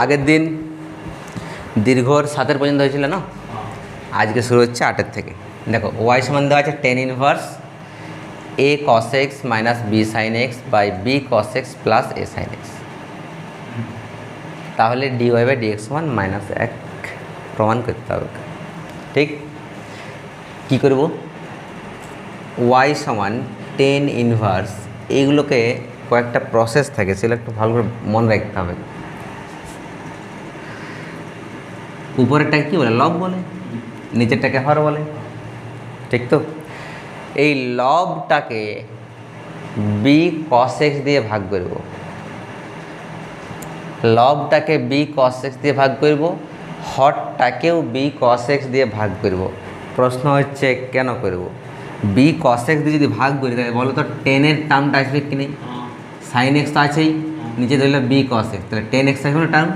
আগের দিন দীর্ঘর 7 পর্যন্ত হয়েছিল না, আজকে শুরু হচ্ছে 8 থেকে। দেখো ওয়াই সমান দেওয়া আছে tan inverse a cos x minus b sine x by b cos x plus a sine x. তাহলে ডিওয়াই বাই ডিএক্স সমান -1 প্রমাণ করতে হবে। ঠিক কি করব? ওয়াই সমান টেন ইনভার্স, এইগুলোকে কয়েকটা প্রসেস থাকে, সেগুলো একটু ভালো করে মনে রাখতে হবে। উপরেরটাকে কী বলে? লব বলে, নিচেরটাকে হর বলে, ঠিক তো? এই লবটাকে বি কস এক্স দিয়ে ভাগ করব, লবটাকে বি কস এক্স দিয়ে ভাগ করব, হরটাকেও বি কস এক্স দিয়ে ভাগ করব। প্রশ্ন হচ্ছে কেন করব? বি কস এক্স দিয়ে যদি ভাগ করি তাহলে বলো তো টেনের টার্মটা আসবে কি নেই? সাইন এক্স তো আছেই, নিচে ধরলে বি কস এক্স, তাহলে টেন এক্স আসবে না টার্ম,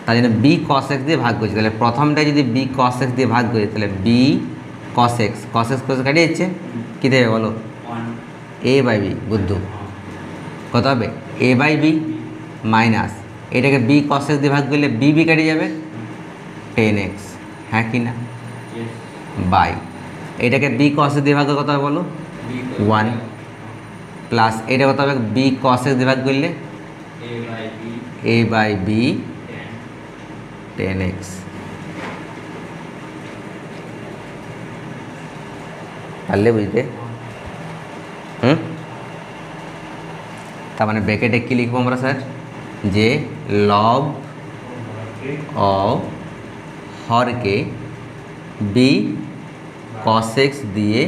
তাই জন্য বি কস এক্স দিয়ে ভাগ করছি। তাহলে প্রথমটা যদি বি কস এক্স দিয়ে ভাগ করি তাহলে বি কস এক্স কাটিয়ে যাচ্ছে, কী দেবে বলো? এ বাই বি। বুদ্ধ কত হবে? এ বাই বি মাইনাস এটাকে বি কস এক্স দিয়ে ভাগ করলে বি বি কেটে যাবে, টেন এক্স, হ্যাঁ কি না? বাই এটাকে বি কস এক্স দিয়ে ভাগ করলে কত হবে বলো? 1 প্লাস এটা কত হবে? বি কস এক্স দিয়ে ভাগ করলে এ বাই বি টেন এক্স। পারলে বুঝতে? তার মানে ব্র্যাকেটে কী লিখবো আমরা স্যার? যে লব অফ হরকে বি কস এক্স দিয়ে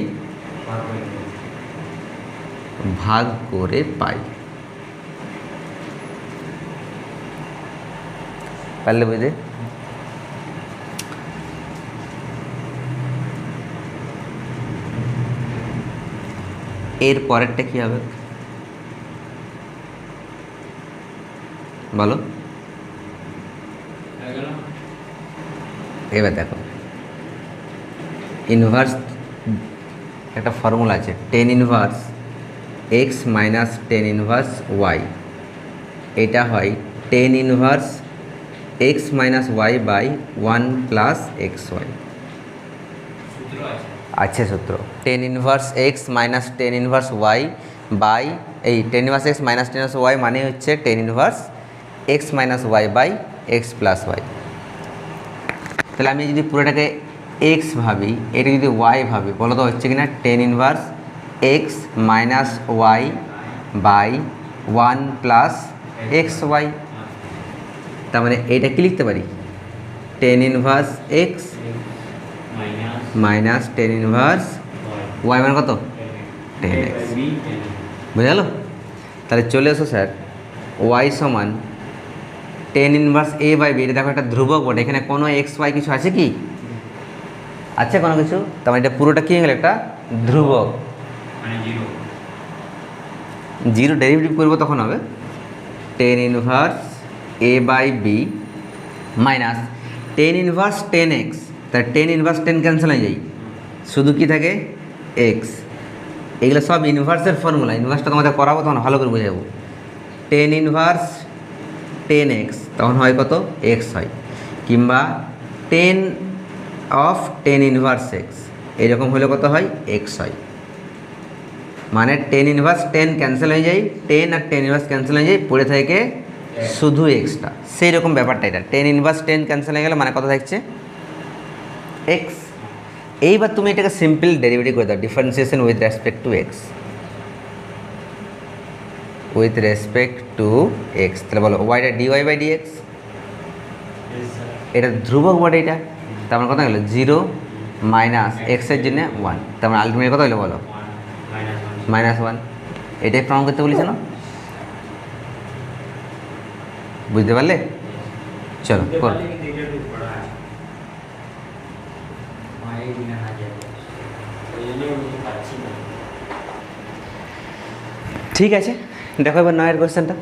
ভাগ করে পাই। পারলে বুঝতে? এর পরেরটা কী হবে বলো? এবার দেখো ইনভার্স একটা ফর্মুলা আছে, tan inverse x minus tan inverse Y. এটা হয় tan inverse x minus Y by 1 plus x Y. আচ্ছা সূত্র tan inverse x minus tan inverse Y by এই tan inverse x minus tan inverse Y মানে হচ্ছে tan inverse x minus Y by X plus Y. তাহলে আমি যদি পুরোটাকে x ভাবি, এটা যদি ওয়াই ভাবি, বলো তো হচ্ছে কিনা? Tan inverse x minus Y by 1 plus x y. তার মানে এইটা কি লিখতে পারি? Tan inverse x minus tan inverse Y মানে কত? Tan x. বুঝে গেল? তাহলে চলে এসো স্যার ওয়াই সমান tan inverse a by b. এটা দেখো একটা ধ্রুবক বটে, এখানে কোনো এক্স ওয়াই কিছু আছে কি? আছে কোনো কিছু? তার মানে এটা পুরোটা কী হয়ে গেল? একটা ধ্রুবক, জিরো ডেরিভেটিভ করবো তখন হবে tan inverse a by b minus tan inverse tan x. তাহলে টেন ইনভার্স টেন ক্যান্সেল হয়ে যায়, শুধু কি থাকে? এক্স। এগুলো সব ইনভার্সের ফর্মুলা, ইনভার্সটা তোমাদের করাবো তখন ভালো করে বোঝাবো। টেন ইনভার্স টেন এক্স তখন হয় কত? এক্স হয়, কিংবা ten of ten inverse x এরকম হলে কত হয়? এক্স হয়। মানে টেন ইনভার্স টেন ক্যান্সেল হয়ে যায়, টেন আর টেন ইনভার্স ক্যান্সেল হয়ে যায়, পড়ে থাকে শুধু এক্সটা। সেই রকম ব্যাপারটা এটা, টেন ইনভার্স টেন ক্যান্সেল হয়ে গেলে মানে কত থাকছে? এক্স। এইবার তুমি এটাকে সিম্পল ডেরিভেটিভ করে দাও, differentiation with respect to x, with respect to x. তাহলে বলো ওয়াইটা ডিওয়াই বাই ডিএক্স, এটা ধ্রুবক বটে এটা, তার মানে কত গেলো? 0 মাইনাস এক্সের জন্য 1, তার মানে আলটিমেট কত হলো বলো? -1। এটাই প্রমাণ করতে বলেছে না? বুঝতে পারলে? চলো কর। ঠিক আছে, দেখো এবার নয়ের কোয়েশ্চেনটা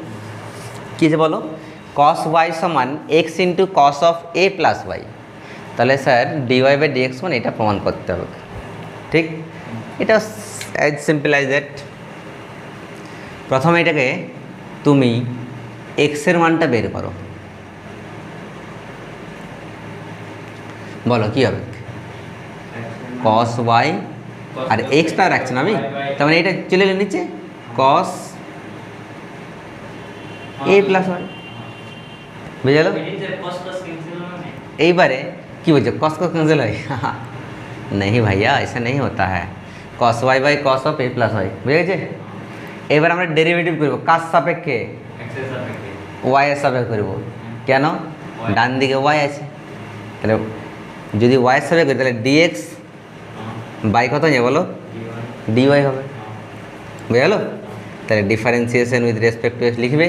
কী আছে বলো? cos y সমান x into cos of a plus Y. তাহলে স্যার ডিওয়াই বাই ডিএক্স মানে এটা প্রমাণ করতে হবে। ঠিক, এটা অ্যাজ সিম্পল অ্যাজ দ্যাট। প্রথমে এটাকে তুমি এক্সের মানটা বের করো, বলো কী হবে? কস ওয়াই আর এক্সটা রাখছেন আমি, তার মানে এটা চলে গেল নিচে, কস এ প্লাস ওয়াই, বুঝে গেল? এইবারে কি বলছো কস কস कैंसिल হয়? नहीं भैया ऐसा नहीं होता है, cos y by cos of a plus y, বুঝে গেছে? এবার আমরা ডেরিভেটিভ করব কার সাপেক্ষে? ওয়াই এর সাপেক্ষে করব। কেন? ডান দিকে ওয়াই আছে, তাহলে যদি ওয়াই এর সাপেক্ষে করি তাহলে ডিএক্স বাই কত হয়ে যাবে বলো? ডিওয়াই হবে, বুঝে গেল? তাহলে differentiation with respect to x লিখবে,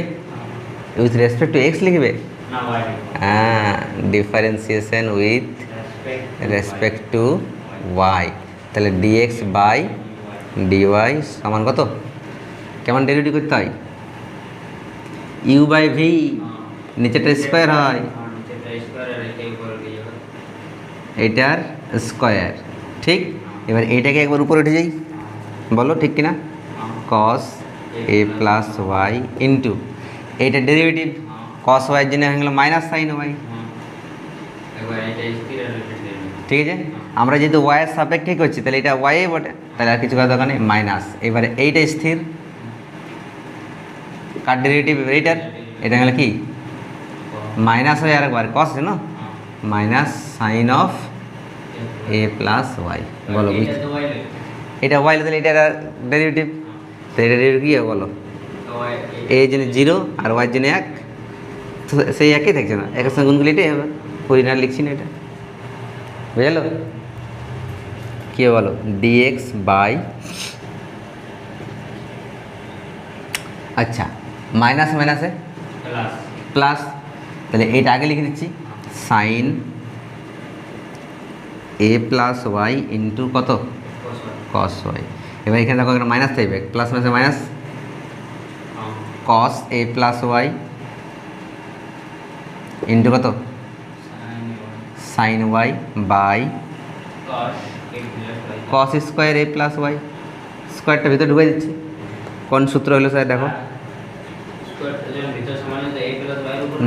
উইথ রেসপেক্ট টু এক্স লিখবে, হ্যাঁ differentiation with respect to y, তাহলে ডিএক্স বাই ডিওয়াই সমান কত? কেমন ডেরিভেটিভ করতে হয়? ইউ বাই ভি, নিচেটা স্কোয়ার হয়, এটার স্কোয়ার, ঠিক? এবার এটাকে একবার উপরে উঠে যাই, বলো ঠিক কিনা? কস এ প্লাস ওয়াই ইন্টু এইটা ডেরিভেটিভ কস ওয়াইয়ের জন্য হয়ে গেল মাইনাস সাইন ওয়াই, ঠিক আছে? আমরা যেহেতু ওয়াইয়ের সাপেক্ষে করছি তাহলে এটা ওয়াই বটে, তাহলে আর কিছু করার দরকার নেই, মাইনাস। এবারে এইটা স্থির, কার ডেরিভেটিভ? এইটার, এটা গেল কি মাইনাস হয় আরেকবার কস আছে না, minus sine of a plus y, বলো এটা ওয়াই, তাহলে এটা ডেরিভেটিভ, তো এটা ডেরিভেটিভ কী হবে বলো? এ জন্য 0 আর ওয়াইয়ের জন্য 1, তো সেই একই থাকছে না, একের সঙ্গে গুণগুলি এটাই হবে, পরিণাম লিখছি না এটা, বুঝলো? কী হবে বলো? ডিএক্স বাই, আচ্ছা মাইনাস মাইনাসে প্লাস, তাহলে এইটা আগে লিখে দিচ্ছি sine A plus Y into কত? Cos Y. এবার এখানে দেখো একটা মাইনাস থাকবে, প্লাস মাইনাসে minus, cos A plus Y into কত? Sine Y by cos square A plus Y, স্কোয়ারটা ভিতরে ঢুকে দিচ্ছি। কোন সূত্র হলো স্যার দেখো?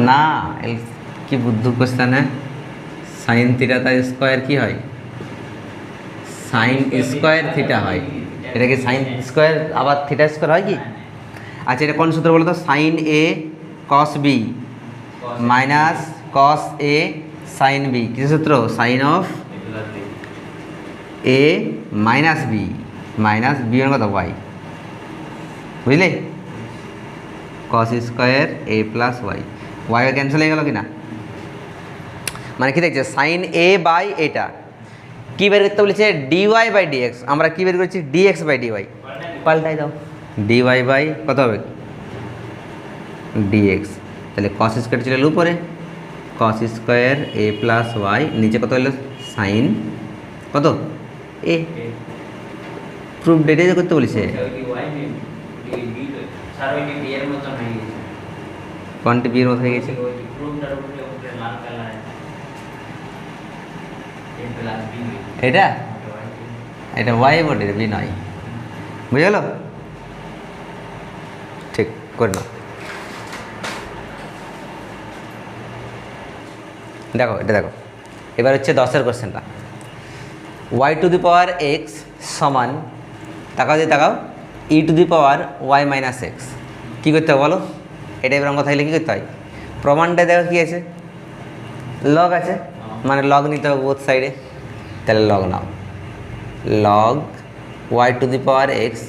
না কি বুদ্ধ কোশ্চেন হ্যাঁ, সাইন থিটা তার স্কোয়ার কি হয়? সাইন স্কোয়ার থিটা হয়, এটা কি সাইন স্কোয়ার আবার থিটা স্কোয়ার হয় কি? আচ্ছা এটা কোন সূত্র বলো তো? Sine a cos b minus cos a sine b, কিছু সূত্র? Sine of a minus b, minus b এর কত? ওয়াই, বুঝলে? কস স্কোয়ার এ প্লাস ওয়াই, ওয়াই ক্যান্সেল হয়ে গেল কি না? মানে কি দেখছে? সাইন এ বাই এটা কী বের করতে বলেছে? ডিওয়াই বাই ডিএক্স, আমরা কী বের করছি? ডিএক্স বাই ডিওয়াই, পাল্টাই দাও, ডিওয়াই বাই কত হবে? ডিএক্স, তাহলে কস স্কোয়ার চলে এলো উপরে, কস স্কোয়ার এ প্লাস ওয়াই, নিচে কত হলো? সাইন কত? এ। প্রুফ ডেটে করতে বলেছে, কোনটি বিয়ের মতো হয়ে গেছে? এটা এটা ওয়াই বটে, বি নয়, বুঝে গেল? ঠিক করে নাও। দেখো এটা দেখো, এবার হচ্ছে 10-এর কোশ্চেনটা। Y to the power X সমান, তাকাও দিয়ে তাকাও, E to the power Y minus X, কী করতে হবে বলো? এটা এবার অঙ্ক থাকলে কী করতে হয়? প্রমাণটা দেখো কী আছে? লগ আছে, মানে লগ নিতে হবে বোথ সাইডে, তাহলে লগ নাও, log y to the power x,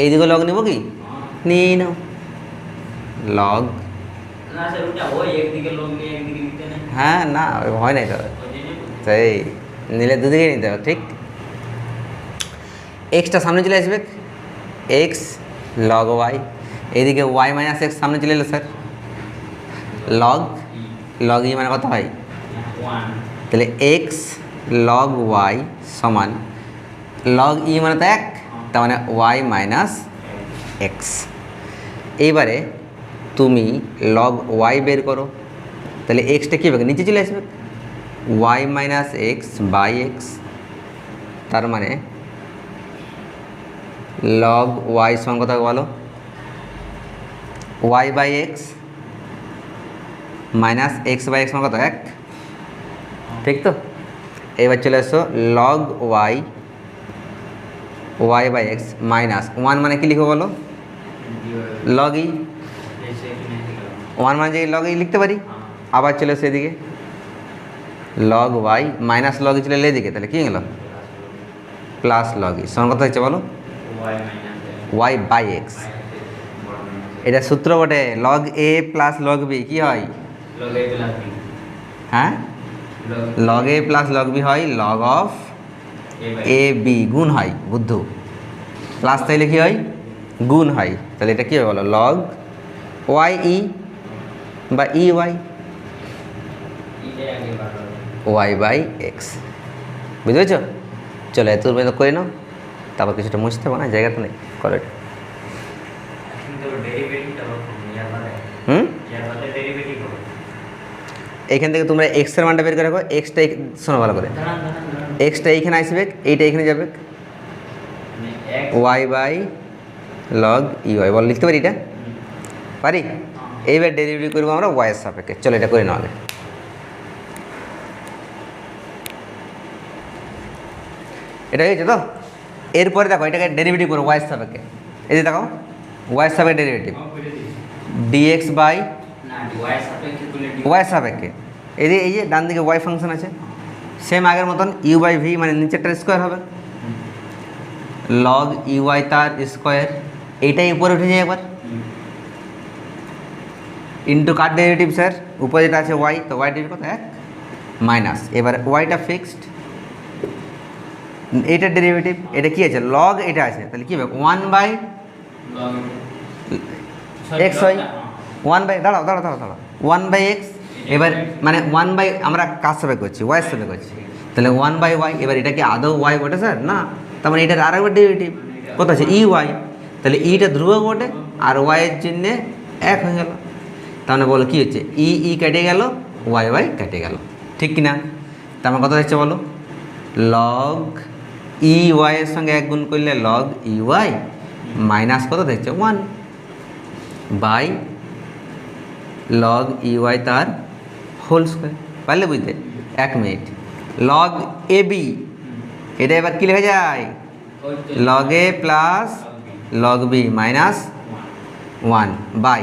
এইদিকে লগ নেব কি? নিয়ে নাও লগ, হ্যাঁ না হয় নাই তো, সেই নিলে দুদিকে নিতে হবে, ঠিক? এক্সটা সামনে চলে আসবে, এক্স লগ ওয়াই, এইদিকে ওয়াই মাইনাস এক্স সামনে চলে এলো স্যার, লগ লগ ই মানে কত হয়? তাহলে এক্স লগ ওয়াই সমান লগ ই মানে তো 1, তার মানে ওয়াই মাইনাস এক্স। এইবারে তুমি লগ ওয়াই বের করো, তাহলে এক্সটা কী হবে? নিচে চলে আসবে, y minus x by x, তার মানে লগ ওয়াই সমান কত বলো? Y by x minus x by x সমান কত? 1, ঠিক তো? এবার চলে আসো log y y by x minus one মানে কি লিখবো বলো, লগ ই। ওয়ান মানে যে লগ ই লিখতে পারি। আবার চলে আসো এদিকে লগ ওয়াই মাইনাস লগ ই চলে এলে এদিকে, তাহলে কী গেল প্লাস লগ ই। সমান কথা হচ্ছে বলো ওয়াই বাই এক্স। এটা সূত্র বটে, log a plus log B কী হয়, হ্যাঁ log a plus log B হয় লগ অফ এ বি, গুণ হয় বুদ্ধু, প্লাস তাইলে কী হয় গুণ হয়। তাহলে এটা কী হবে বলো লগ ওয়াই ই বা e y y by x. বুঝতে পেরেছ? চলো এত পর্যন্ত করে নাও, তারপর কিছুটা মুছতে হবে না, জায়গা তো নেই, করো এটা। এইখান থেকে তোমরা এক্সের মানটা বের করে রাখো। এক্সটা শোনো ভালো করে, এক্সটা এইখানে আসবে, এইটা এইখানে যাবে, Y by log E Y বল লিখতে পারি, এটা পারি। এইবার ডেরিভেটিভ করবো আমরা ওয়াইয়ের সাপেক্ষে। চলো এটা করে নাও আগে। এটা হয়েছে তো? এরপরে দেখো এটাকে ডেরিভেটিভ করো ওয়াইয়ের সাপেক্ষে। এই যে দেখো ওয়াইয়ের সাপেক্ষে ডেরিভেটিভ ডিএক্স বাই ওয়াইয়ের সাপেক্ষে। এই যে ডান দিকে ওয়াই ফাংশন আছে, সেম আগের মতন ইউ বাই ভি মানে নিচেরটার স্কোয়ার হবে, লগ ইউ ওয়াই তার স্কোয়ার, এইটাই উপরে উঠে যায় একবার, ইন্টু কার ডেরিভেটিভ স্যার, উপরে যেটা আছে ওয়াই, তো ওয়াই ডেরিভেটিভ কত এক মাইনাস, এবার ওয়াইটা ফিক্সড, এইটার ডেরিভেটিভ, এটা কী আছে লগ এটা আছে, তাহলে কী হবে ওয়ান বাই এক্স হয়, ওয়ান বাই দাঁড়াও দাঁড়াও দাঁড়াও দাঁড়াও ওয়ান বাই এক্স, এবার মানে ওয়ান বাই আমরা কার সাথে করছি ওয়াইয়ের সাথে করছি, তাহলে ওয়ান বাই ওয়াই। এবার এটা কি আদৌ ওয়াই বটে স্যার? না, তার মানে এটার আরেকবার ডেরিভেটিভ কত আছে ই ওয়াই, তাহলে ইটা ধ্রুবক বটে আর ওয়াইয়ের চিহ্নে এক হয়ে গেল, তাহলে বলো কী হচ্ছে ই ই কেটে গেল, ওয়াই ওয়াই কেটে গেল, ঠিক কিনা? তার মানে কত হচ্ছে বলো লগ ই ওয়াইয়ের সঙ্গে এক গুণ করলে লগ ই ওয়াই মাইনাস কত দেখছে one by log E y তার হোল স্কোয়ার। পারলে বুঝতে? এক মিনিট, লগ এ বি এটা এবার কী লেখা যায় log a plus log b minus one by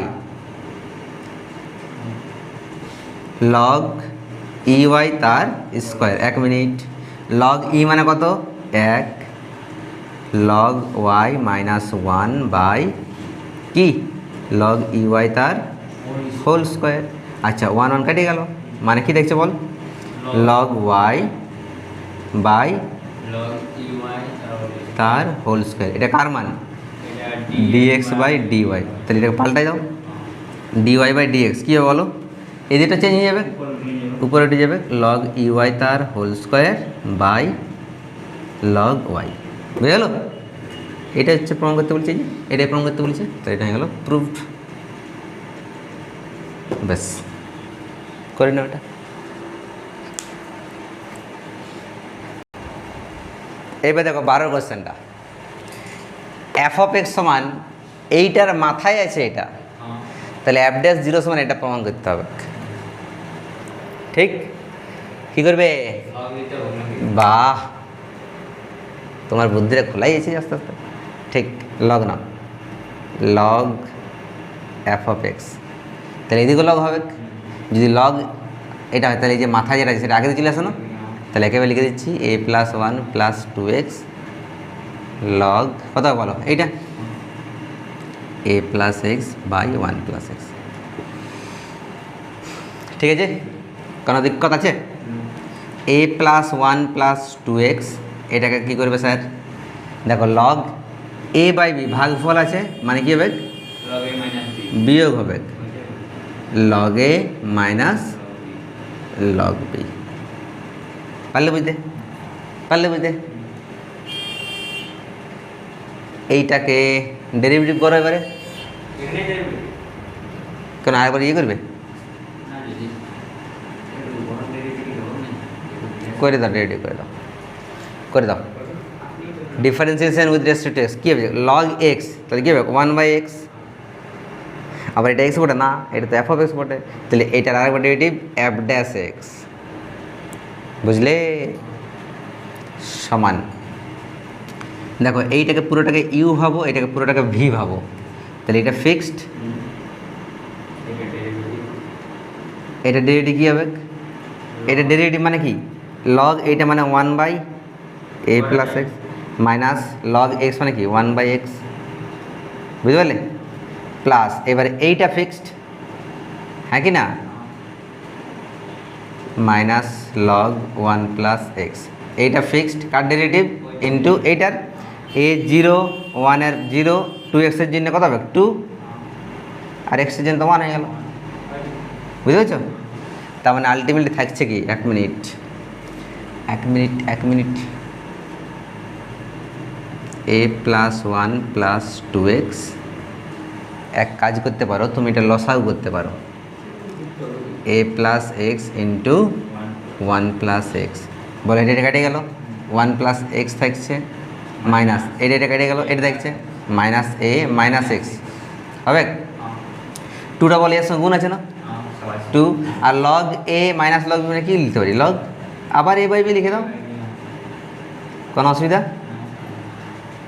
log E y তার স্কোয়ার। এক মিনিট, লগ ই মানে কত এক, log y minus one by কি লগ ই ওয়াই তার হোল স্কোয়ার। আচ্ছা ওয়ান ওয়ান কেটে গেল, মানে কি দেখছে বল লগ ওয়াই বাই তার হোল স্কোয়ার। এটা কার মান ডিএক্স বাই ডিওয়াই, তাহলে এটাকে পাল্টাই দাও ডিওয়াই বাই ডিএক্স কী হবে বলো, এই দুটো চেঞ্জ হয়ে যাবে, উপরে উঠে যাবে লগ ই ওয়াই তার whole square by log y. বুঝে গেল? এটা হচ্ছে প্রমাণ করতে বলছে, যে এটাই প্রমাণ করতে বলছে, তো এটা হয়ে গেল প্রুভড। ব্যাস করে নাও এটা। এবার দেখো 12 কোশ্চেনটা, এফ অফ এক্স সমান এইটার মাথায় আছে এটা, তাহলে এফ ড্যাশ জিরো সমান এটা প্রমাণ করতে হবে। ঠিক কি করবে? বাহ, তোমার বুদ্ধিটা খোলাই আছে আস্তে আস্তে। ঠিক লগ নাও লগ এফ অফ এক্স, তাহলে এদিকে লগ হবে, যদি লগ এটা হয় তাহলে এই যে মাথায় যেটা আছে সেটা আগে চলে আসে না, তাহলে একেবারে লিখে দিচ্ছি A plus one plus two X log কত বলো এইটা A plus x by one plus X. ঠিক আছে, কোনো দিক্কত আছে? A plus one plus two X এটাকে কী করবে স্যার, দেখো লগ এ বাই বি ভাগফল আছে, মানে কী হবে বিয়োগ হবে log a minus log B. পারলে বুঝতে? পারলে বুঝতে? এইটাকে ডেরিভেটিভ করো এবারে, কেন আরেকবার ইয়ে করবে, করে দাও ডেরিভেটিভ করে দাও, করে দাও differentiation with respect to X কী হবে লগ এক্স, তাহলে কী হবে ওয়ান বাই এক্স, আবার এটা এক্স বটে না, এটা তো এফ অফ এক্স বটে, তাহলে এটার আরেকবার ডেরিভেটিভ এফ ড্যাশ এক্স। বুঝলে? সমান, দেখো এইটাকে পুরোটাকে ইউ ভাবো, এটাকে পুরোটাকে ভি ভাবো, তাহলে এটা ফিক্সড, এটা ডেরিভেটিভ কী হবে, এটা ডেরিভেটিভ মানে কি লগ, এইটা মানে 1/a plus x minus log x মানে কি 1/x, বুঝতে পারলে, প্লাস এবারে এইটা ফিক্সড, হ্যাঁ কি না, মাইনাস লগ 1 প্লাস এক্স, এইটা ফিক্সড কার ডেরিভেটিভ ইন্টু এইটার এ 0 1 0 2x এর জন্য কত হবে 2 আর x এর জন্য তো 1 হয়ে গেল, বুঝতে পারছো, তার মানে আলটিমেটলি থাকছে কি, এক minute a plus 1 plus 2x, এক কাজ করতে পারো তুমি, এটা লসাগু করতে পারো, a plus x into 1 plus x, বলো এটা কেটে গেল, 1 প্লাস এক্স থাকছে মাইনাস এটা কেটে গেল, এটা দেখছে মাইনাস এ মাইনাস এক্স হবে, টুটা বলে এর সঙ্গে গুণ আছে না 2, আর লগ এ মাইনাস লগ মানে কি লিখতে পারি লগ, আবার এ বাই বি লিখে দাও, কোনো অসুবিধা,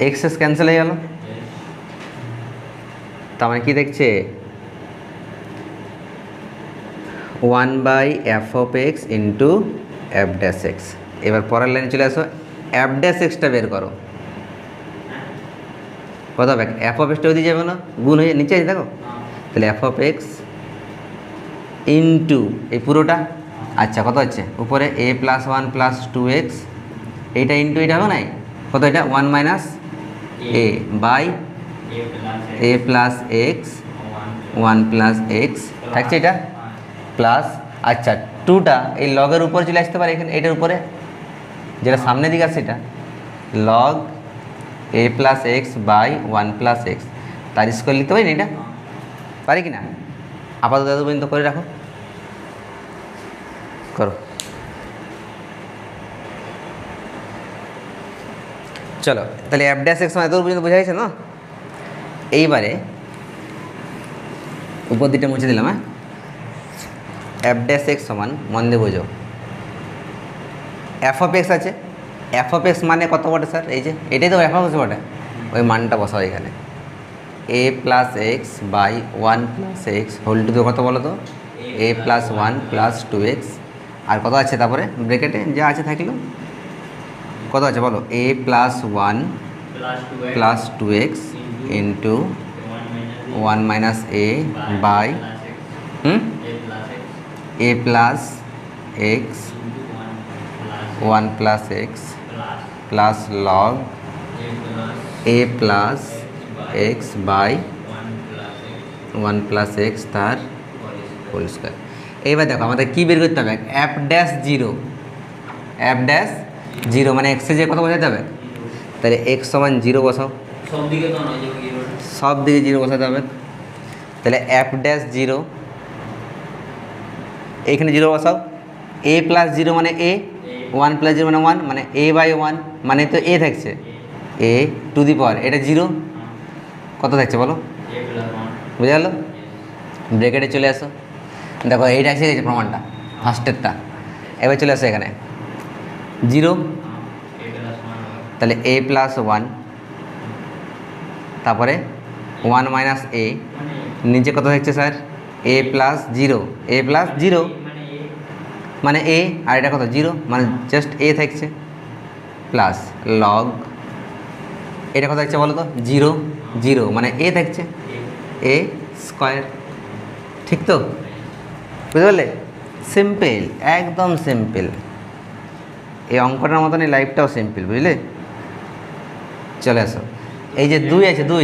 এক্স এস ক্যান্সেল হয়ে গেল, তার মানে কি দেখছে 1/f(x) ইন্টু f'(x), এবার পরের লাইনে চলে আসো, f'(x)টা বের করো, কত হবে, f(x)টা ওদিকে যাবে না, গুণ হয়ে নিচে আছে দেখো, তাহলে f(x) ইন্টু এই পুরোটা, আচ্ছা কত হচ্ছে উপরে a প্লাস 1 প্লাস 2x, এইটা ইন্টু এটা হবে না, কত এটা 1 minus a by a plus x 1 plus x থাকছে এটা, প্লাস আচ্ছা 2টা এই লগের উপরে চলে আসতে পারে এখানে, এটার উপরে যেটা সামনের দিকে আছে এটা log a plus x by 1 plus x, তার স্কোয়ার লিখতে পারি না, এটা পারি কি না, আপাতত এত পর্যন্ত করে রাখো, করো, চলো তাহলে f'(x) মানে এত পর্যন্ত বোঝা গেছে না, এইবারে উপর দিকটা মুছে দিলাম, হ্যাঁ, f'(x) সমান মন দিয়ে বোঝো, f(x) আছে, f(x) মানে কত বটে স্যার, এই যে এটাই তো f(x) বটে, ওই মানটা বসাও এখানে, a plus x by 1 plus x whole two কত বলো তো, a প্লাস 1 প্লাস 2x, আর কত আছে তারপরে ব্রেকেটে যা আছে থাকলো, কত আছে বলো, a plus 1 plus 2x into 1 minus a by a plus x 1 plus x plus log a plus x by 1 plus x তার হোল স্কোয়ার। এইবার দেখো আমাদের কী বের করতে হবে, f'(0) মানে এক্সে যে কত বোঝাতে হবে, তাহলে এক্স সমান 0 বসাও, সব দিকে 0 বসাতে হবে, তাহলে f'(0) এইখানে 0 বসাও, a প্লাস 0 মানে a, 1 প্লাস 0 মানে 1, মানে a বাই 1 মানে তো a থাকছে, a টু দি পাওয়ার এটা 0 কত থাকছে বলো, বুঝে গেল, ব্রেকেটে চলে আসো, দেখো এইটা এসে গেছে প্রমাণটা ফার্স্টেরটা, এবার চলে আসো এখানে 0, তাহলে a প্লাস 1 তারপরে 1 মাইনাস a, নিচে কত থাকছে sir a plus 0, a plus 0 মানে a, আর এটা কত 0 মানে জাস্ট a থাকছে, প্লাস লগ এটা কত থাকছে বলো তো 0 মানে a থাকছে a স্কোয়ার, ঠিক তো, বুঝতে পারলে, সিম্পল, একদম সিম্পল, এই অঙ্কটার মতন এই লাইফটাও সিম্পল, বুঝলে, চলে আসো, এই যে 2 আছে 2,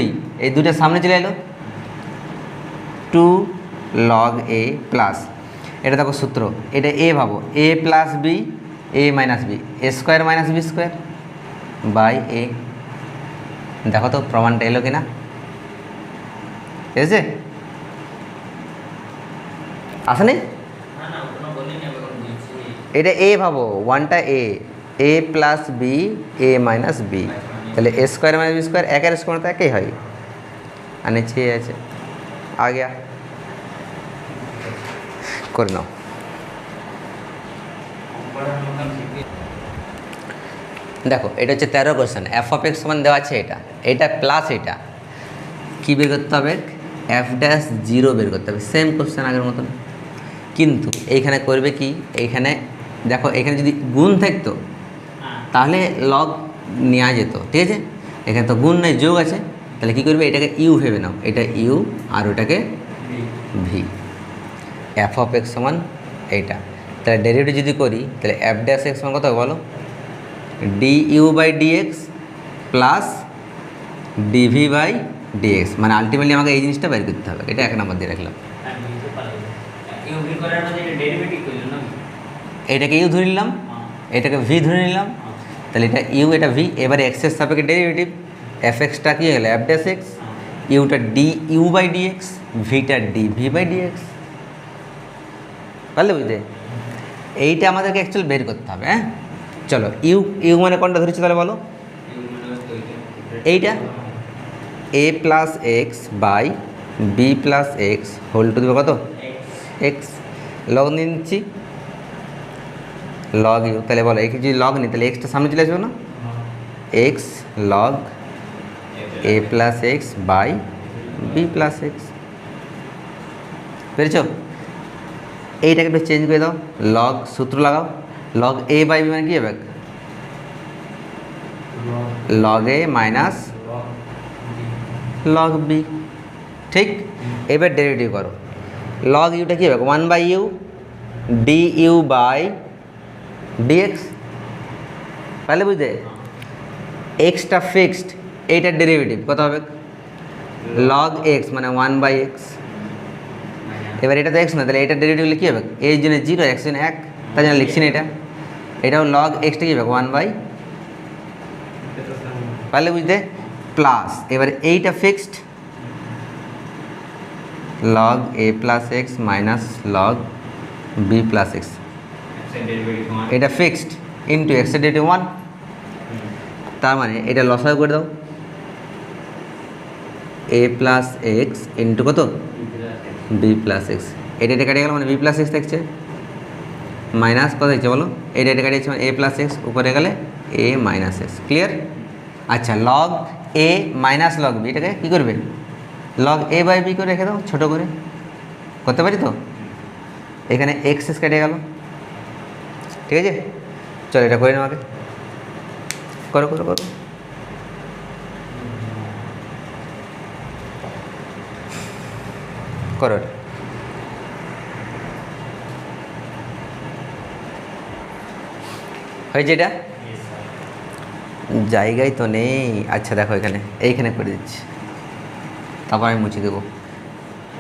এই 2টার সামনে চলে এলো 2 log a প্লাস, এটা দেখো সূত্র, এটা a ভাবো, a plus b a minus b, a square minus b square by a, দেখো তো প্রমাণটা এলো কিনা, এসেছে, আসেনি, এটা a ভাবো, 1টা a plus b a minus b, তাহলে a square minus b square একের স্কোয়ার তো একই হয়, আর নিচে আছে आ गया, করে নাও। দেখো এটা হচ্ছে 13 কোশ্চেন, এফ অফ এক্স সমান দেওয়া আছে এটা প্লাস এটা কী বের করতে হবে, এফ ড্যাশ জিরো বের করতে হবে, সেম কোশ্চেন আগের মতন। কিন্তু এইখানে করবে কি, এইখানে দেখো এখানে যদি গুণ থাকতো তাহলে লগ নেওয়া যেত, ঠিক আছে। এখানে তো গুণ নেই, যোগ আছে, তাহলে কী করবে, এটাকে ইউ ভেবে নাও, এটা ইউ আর ওটাকে ভি। এফ অফ এক্স সমান এইটা, তাহলে ডেরিভেটিভ যদি করি তাহলে এফ ড্যাশ এক্স সমান কত হবে বলো, d u by dx plus dv by dx, মানে আলটিমেটলি আমাকে এই জিনিসটা বের করতে হবে, এটা 1 নম্বর দিয়ে রাখলাম। এটাকে ইউ ধরে নিলাম, এটাকে ভি ধরে নিলাম, তাহলে এটা ইউ এটা ভি। এবারে এক্সের সাপেক্ষে ডেরিভেটিভ, এফ এক্সটা কী হলো এফ ড্যাশ এক্স, ইউটা ডি ইউ বাই ডিএক্স, ভিটা ডি ভি বাই ডিএক্স, পারলে বুঝতে। এইটা আমাদেরকে অ্যাকচুয়ালি বের করতে হবে। হ্যাঁ চলো, ইউ ইউ মানে কোনটা ধরেছি তাহলে বলো, এইটা A plus x by B plus x whole to দেবে কত এক্স, লগ নিয়ে নিচ্ছি, লগ ইউ, তাহলে বলো একে যদি লগ নিই তাহলে এক্সটা সামনে চলে আসবে না, x log a plus x by B plus x, পেরেছ। এইটাকে একটু চেঞ্জ করে দাও, লগ সূত্র লাগাও, লগ এ বাই বি মানে কী হবে, log a minus log b, ঠিক। এবার ডেরিভেটিভ করো, লগ ইউটা কী হবে 1 by u d u by dx, তাহলে বুঝতে এক্সটা ফিক্সড, এইটার ডেরিভেটিভ কত হবে, লগ এক্স মানে 1 বাই এক্স। এবার এটা তো এক্স না, তাহলে এটার ডেরিভেটিভ কী হবে, এই জন্য 0 এক্স জন্য 1, তাই জন্য লিখছি না এটা, এটাও লগ এক্সটা কী হবে 1 বাই, পারলে বুঝতে, প্লাস এবার এইটা fixed, log a plus x minus log b plus x, এটা ফিক্সড ইন্টু এক্সের ডেরিভেটিভ 1, তার মানে এটা লসাগু করে দাও, এ প্লাস এক্স ইন্টু কত বি প্লাস এক্স, এটা কেটে গেল মানে বি প্লাস এক্স থাকছে, মাইনাস কত হচ্ছে বলো, এটা কেটে যাচ্ছে মানে এ প্লাস এক্স, উপরে গেলে এ মাইনাস এক্স, ক্লিয়ার। আচ্ছা log a minus log B, এটাকে কী করবে, লগ এ বাই বি করে রেখে দাও, ছোটো করে করতে পারি তো, এখানে এক্স এস কেটে গেল, ঠিক আছে। চলো এটা করে নাও, আগে করো করো করো, করো এটা, হয়েছে এটা, জায়গায় তো নেই। আচ্ছা দেখো এখানে এইখানে করে দিচ্ছি, তারপর আমি মুছে দেবো।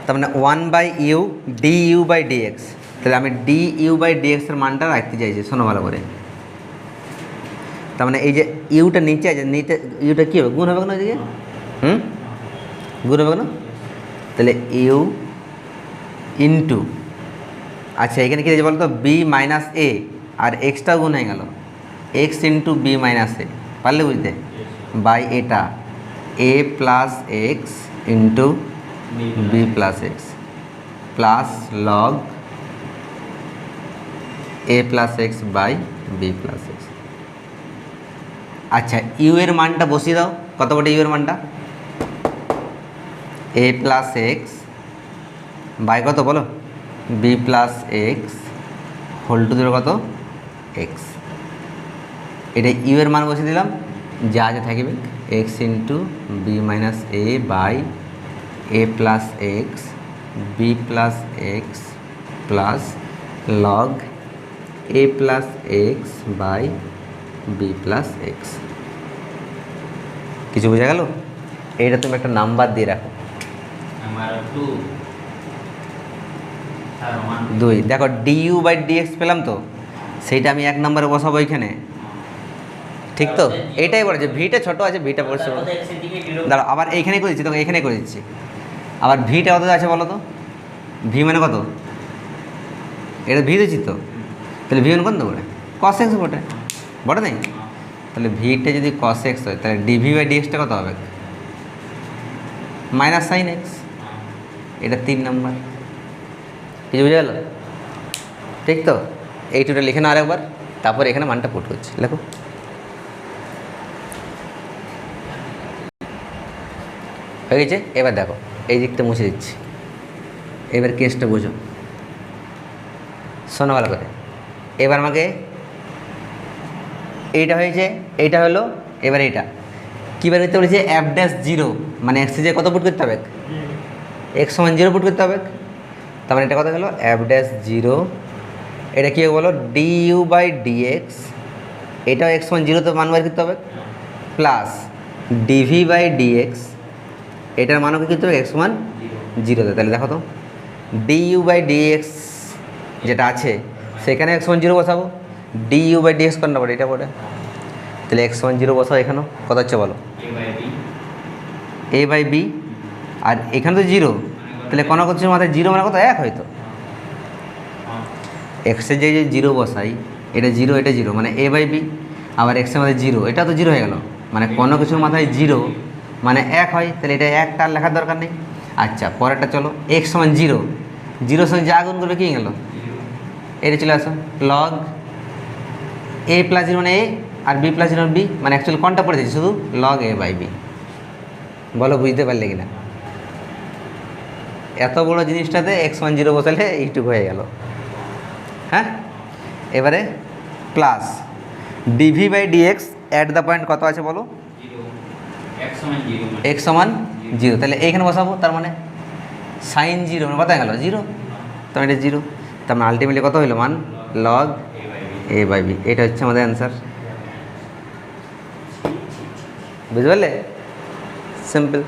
তার মানে 1 by u d u by dx, তাহলে আমি ডি ইউ বাই ডিএক্সের মানটা রাখতে চাইছি, শোনো ভালো করে। তার মানে এই যে ইউটা নিচে আছে, নিচে ইউটা কী হবে, গুণ হবে না এদিকে, গুণ হবে না, তাহলে ইউ ইন্টু, আচ্ছা এখানে কী আছে বলো তো, বি মাইনাস এ, আর এক্সটা গুণ হয়ে গেল, x into b minus a, পারলে বুঝতে, বাই এটা a plus x into b plus x plus log a plus x by B plus x. আচ্ছা ইউ এর মানটা বসিয়ে দাও, কত বটে ইউ এর মানটা, এ প্লাস এক্স বাই কত বলো, b plus x whole two দিল কত এক্স, এটা ইউ এর মান বসিয়ে দিলাম, যা যা থাকবে x into b minus a by a plus x b plus x plus log a plus x by B plus x. কিছু বোঝা গেল? এইটা তুমি একটা নাম্বার দিয়ে রাখো, 2। দেখো ডিইউ বাই ডিএক্স পেলাম তো, সেইটা আমি 1 নম্বরে বসাবো এখানে, ঠিক তো। এটাই বলে যে ভিটা ছোটো আছে, ভিটা পড়ছে, দাঁড়া আবার এইখানে করে দিচ্ছি, তোকে এখানে করে দিচ্ছি, আবার ভিটা কত আছে বলো তো, ভি মানে কত, এটা ভি দিচ্ছি তো, তাহলে ভি মানে কত বলে কস এক্স বটে, বটে নেই, তাহলে ভিটা যদি কস এক্স হয় তাহলে ডিভি বাই ডিএক্সটা কত হবে, মাইনাস সাইন এক্স, এটা 3 নম্বর। কিছু বুঝে গেল? ঠিক তো, এইটুটা লিখে না আরেকবার, তারপর এখানে মানটা পুট করছি, লেখো হয়ে গেছে। এবার দেখো এই দিকটা মুছে দিচ্ছি, এবার কেসটা বোঝো, শোনো ভালো করে। এবার আমাকে এইটা হয়েছে, এইটা হলো, এবার এইটা কী বার করতে বলেছে, এফ ড্যাশ জিরো, মানে এক্সে যে কত পুট করতে হবে, এক্স সমান জিরো পুট করতে হবে। তার মানে এটা কত গেলো, এফ ড্যাশ জিরো, এটা কী হবে বলো, ডি ইউ বাই ডিএক্স, এটাও এক্স সমান জিরো তো মান বার করতে হবে, প্লাস ডিভি বাই ডিএক্স, এটার মানও কী করতে হবে, এক্স সমান জিরোতে। তাহলে দেখো তো ডি ইউ বাই ডিএক্স যেটা আছে সেখানে এক্স সমান জিরো বসাবো, ডি ইউ বাই ডিএক্স কর না পড়ে এটা পড়ে, তাহলে এক্স সমান জিরো বসাও। এখানেও কত হচ্ছে বলো, এ বাই বি, আর এখানে তো জিরো, তাহলে কোনো কিছু মাথায় জিরো মানে কত, এক হয়তো এক্সের যে জিরো বসাই, এটা জিরো এটা জিরো, মানে এ বাই বি, আবার এক্সের মধ্যে জিরো, এটা তো জিরো হয়ে গেল, মানে কোনো কিছুর মাথায় জিরো মানে এক হয়, তাহলে এটা একটা আর লেখার দরকার নেই। আচ্ছা পরেরটা চলো, এক্স সমান জিরো, জিরোর সঙ্গে যা গুণ করবে কী গেল, এটা চলে আসো লগ এ প্লাস জিরো মানে এ, আর বি প্লাস জিরো বি, মানে অ্যাকচুয়ালি কোনটা পড়ে দিয়েছি, শুধু লগ এ বাই বি। বলো বুঝতে পারলে কিনা, এত বড় জিনিসটাতে এক্স সমান জিরো বসালে এইটুকু হয়ে গেল। হ্যাঁ, এবারে plus dv by dx at the point কত আছে বলো, এক্স সমান জিরো, তাহলে এইখানে বসাবো, তার মানে সাইন জিরো মানে কত হয়ে গেল, জিরো, তো এটা জিরো, তার মানে আলটিমেটলি কত হইলো মান, লগ এ বাই বি। এটা হচ্ছে আমাদের অ্যান্সার, বুঝতে পারলে, সিম্পল।